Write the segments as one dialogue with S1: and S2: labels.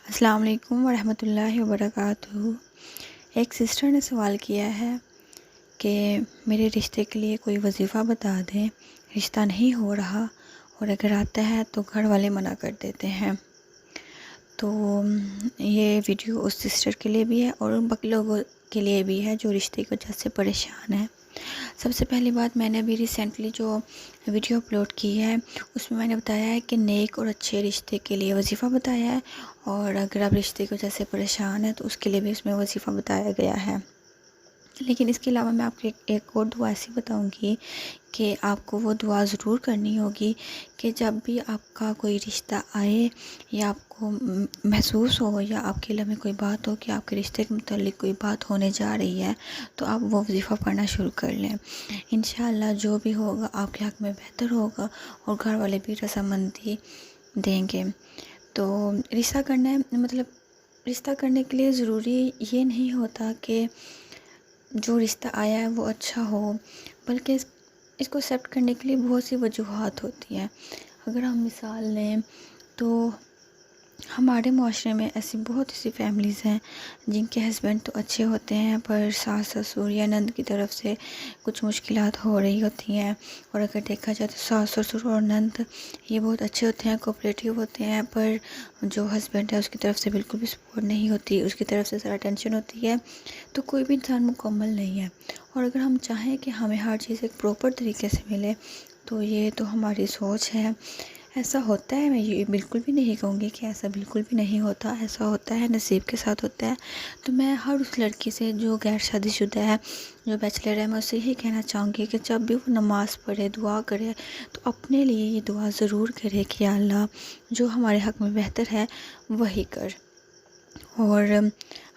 S1: السلام علیکم ورحمۃ اللہ وبرکاتہ۔ ایک سسٹر نے سوال کیا ہے کہ میرے رشتے کے لیے کوئی وظیفہ بتا دیں، رشتہ نہیں ہو رہا اور اگر آتا ہے تو گھر والے منع کر دیتے ہیں۔ تو یہ ویڈیو اس سسٹر کے لیے بھی ہے اور ان باقی لوگوں کے لیے بھی ہے جو رشتے کی وجہ سے پریشان ہیں۔ سب سے پہلی بات، میں نے ابھی ریسنٹلی جو ویڈیو اپلوڈ کی ہے اس میں نے بتایا ہے کہ نیک اور اچھے رشتے کے لیے وظیفہ بتایا ہے، اور اگر آپ رشتے کی وجہ سے پریشان ہیں تو اس کے لیے بھی اس میں وظیفہ بتایا گیا ہے۔ لیکن اس کے علاوہ میں آپ کو ایک اور دعا ایسی بتاؤں گی کہ آپ کو وہ دعا ضرور کرنی ہوگی کہ جب بھی آپ کا کوئی رشتہ آئے یا آپ کو محسوس ہو یا آپ کے دل میں کوئی بات ہو کہ آپ کے رشتے کے متعلق کوئی بات ہونے جا رہی ہے تو آپ وہ وظیفہ پڑھنا شروع کر لیں۔ انشاءاللہ جو بھی ہوگا آپ کے حق میں بہتر ہوگا اور گھر والے بھی رضامندی دیں گے۔ تو رشتہ کرنا ہے، مطلب رشتہ کرنے کے لیے ضروری یہ نہیں ہوتا کہ جو رشتہ آیا ہے وہ اچھا ہو، بلکہ اس کو ایکسیپٹ کرنے کے لیے بہت سی وجوہات ہوتی ہیں۔ اگر ہم مثال لیں تو ہمارے معاشرے میں ایسی بہت سی فیملیز ہیں جن کے ہسبینڈ تو اچھے ہوتے ہیں پر ساس سسر یا نند کی طرف سے کچھ مشکلات ہو رہی ہوتی ہیں، اور اگر دیکھا جائے تو ساس سسر اور نند یہ بہت اچھے ہوتے ہیں، کوآپریٹیو ہوتے ہیں، پر جو ہسبینڈ ہے اس کی طرف سے بالکل بھی سپورٹ نہیں ہوتی، اس کی طرف سے سارا ٹینشن ہوتی ہے۔ تو کوئی بھی انسان مکمل نہیں ہے، اور اگر ہم چاہیں کہ ہمیں ہر چیز ایک پراپر طریقے سے ملے تو یہ تو ہماری سوچ ہے۔ ایسا ہوتا ہے، میں یہ بالکل بھی نہیں کہوں گی کہ ایسا بالکل بھی نہیں ہوتا، ایسا ہوتا ہے، نصیب کے ساتھ ہوتا ہے۔ تو میں ہر اس لڑکی سے جو غیر شادی شدہ ہے، جو بیچلر ہے، میں اسے یہی کہنا چاہوں گی کہ جب بھی وہ نماز پڑھے، دعا کرے تو اپنے لیے یہ دعا ضرور کرے کہ یا اللہ جو ہمارے حق میں بہتر ہے وہی کر، اور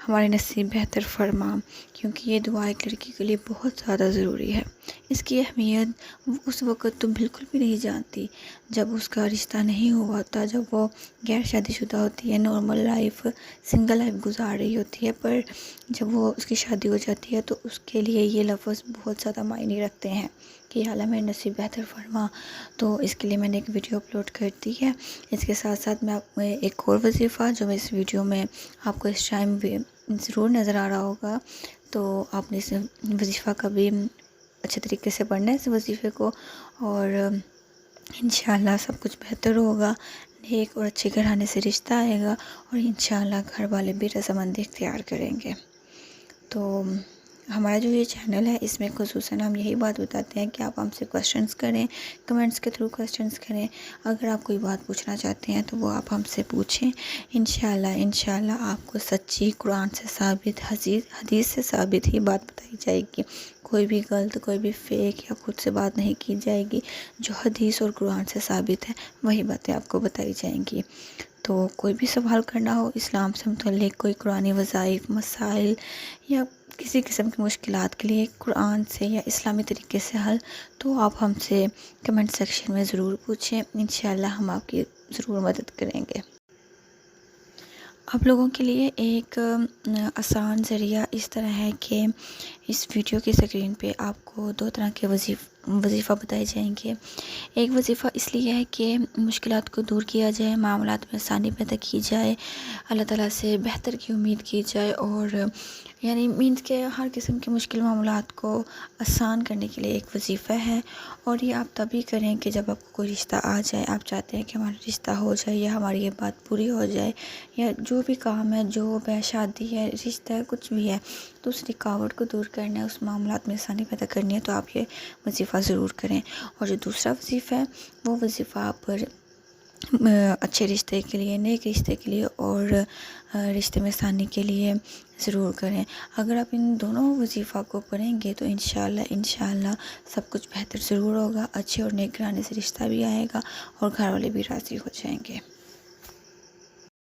S1: ہمارے نصیب بہتر فرما، کیونکہ یہ دعا ایک لڑکی کے لیے بہت زیادہ ضروری ہے۔ اس کی اہمیت اس وقت تو بالکل بھی نہیں جانتی جب اس کا رشتہ نہیں ہوا ہوتا، جب وہ غیر شادی شدہ ہوتی ہے، نارمل لائف، سنگل لائف گزار رہی ہوتی ہے، پر جب وہ اس کی شادی ہو جاتی ہے تو اس کے لیے یہ لفظ بہت زیادہ معنی رکھتے ہیں کہ یا اللہ میرے نصیب بہتر فرما۔ تو اس کے لیے میں نے ایک ویڈیو اپلوڈ کر دی ہے۔ اس کے ساتھ ساتھ میں آپ کو ایک اور وظیفہ جو میں اس ویڈیو میں آپ کو اس ٹائم ضرور نظر آ رہا ہوگا، تو آپ نے اس وظیفہ کا بھی اچھے طریقے سے پڑھنا ہے اس وظیفے کو، اور انشاءاللہ سب کچھ بہتر ہوگا، نیک اور اچھے گھرانے سے رشتہ آئے گا، اور انشاءاللہ گھر والے بھی رضامندی اختیار کریں گے۔ تو ہمارا جو یہ چینل ہے اس میں خصوصاً ہم یہی بات بتاتے ہیں کہ آپ ہم سے کویسچنز کریں، کمنٹس کے تھرو کویسچنز کریں۔ اگر آپ کوئی بات پوچھنا چاہتے ہیں تو وہ آپ ہم سے پوچھیں، انشاءاللہ آپ کو سچی قرآن سے ثابت، حدیث سے ثابت ہی بات بتائی جائے گی۔ کوئی بھی غلط، کوئی بھی فیک یا خود سے بات نہیں کی جائے گی، جو حدیث اور قرآن سے ثابت ہے وہی باتیں آپ کو بتائی جائیں گی۔ تو کوئی بھی سوال کرنا ہو اسلام سے متعلق، کوئی قرآنی وظائف، مسائل یا کسی قسم کی مشکلات کے لیے قرآن سے یا اسلامی طریقے سے حل، تو آپ ہم سے کمنٹ سیکشن میں ضرور پوچھیں، انشاءاللہ ہم آپ کی ضرور مدد کریں گے۔ آپ لوگوں کے لیے ایک آسان ذریعہ اس طرح ہے کہ اس ویڈیو کی اسکرین پہ آپ کو دو طرح کے وظیفہ بتائے جائیں گے۔ ایک وظیفہ اس لیے ہے کہ مشکلات کو دور کیا جائے، معاملات میں آسانی پیدا کی جائے، اللہ تعالیٰ سے بہتر کی امید کی جائے، اور یعنی مینس کہ ہر قسم کے مشکل معاملات کو آسان کرنے کے لیے ایک وظیفہ ہے۔ اور یہ آپ تبھی کریں کہ جب آپ کو کوئی رشتہ آ جائے، آپ چاہتے ہیں کہ ہمارا رشتہ ہو جائے یا ہماری یہ بات پوری ہو جائے، یا جو بھی کام ہے، جو ہے، شادی ہے، رشتہ ہے، کچھ بھی ہے، تو اس رکاوٹ کو دور کرنا ہے، اس معاملات میں آسانی پیدا کرنی ہے، تو آپ یہ وظیفہ ضرور کریں۔ اور جو دوسرا وظیفہ ہے وہ وظیفہ آپ اچھے رشتے کے لیے، نیک رشتے کے لیے اور رشتے میں آسانی کے لیے ضرور کریں۔ اگر آپ ان دونوں وظیفہ کو پڑھیں گے تو انشاءاللہ سب کچھ بہتر ضرور ہوگا، اچھے اور نیک گھرانے سے رشتہ بھی آئے گا اور گھر والے بھی راضی ہو جائیں گے۔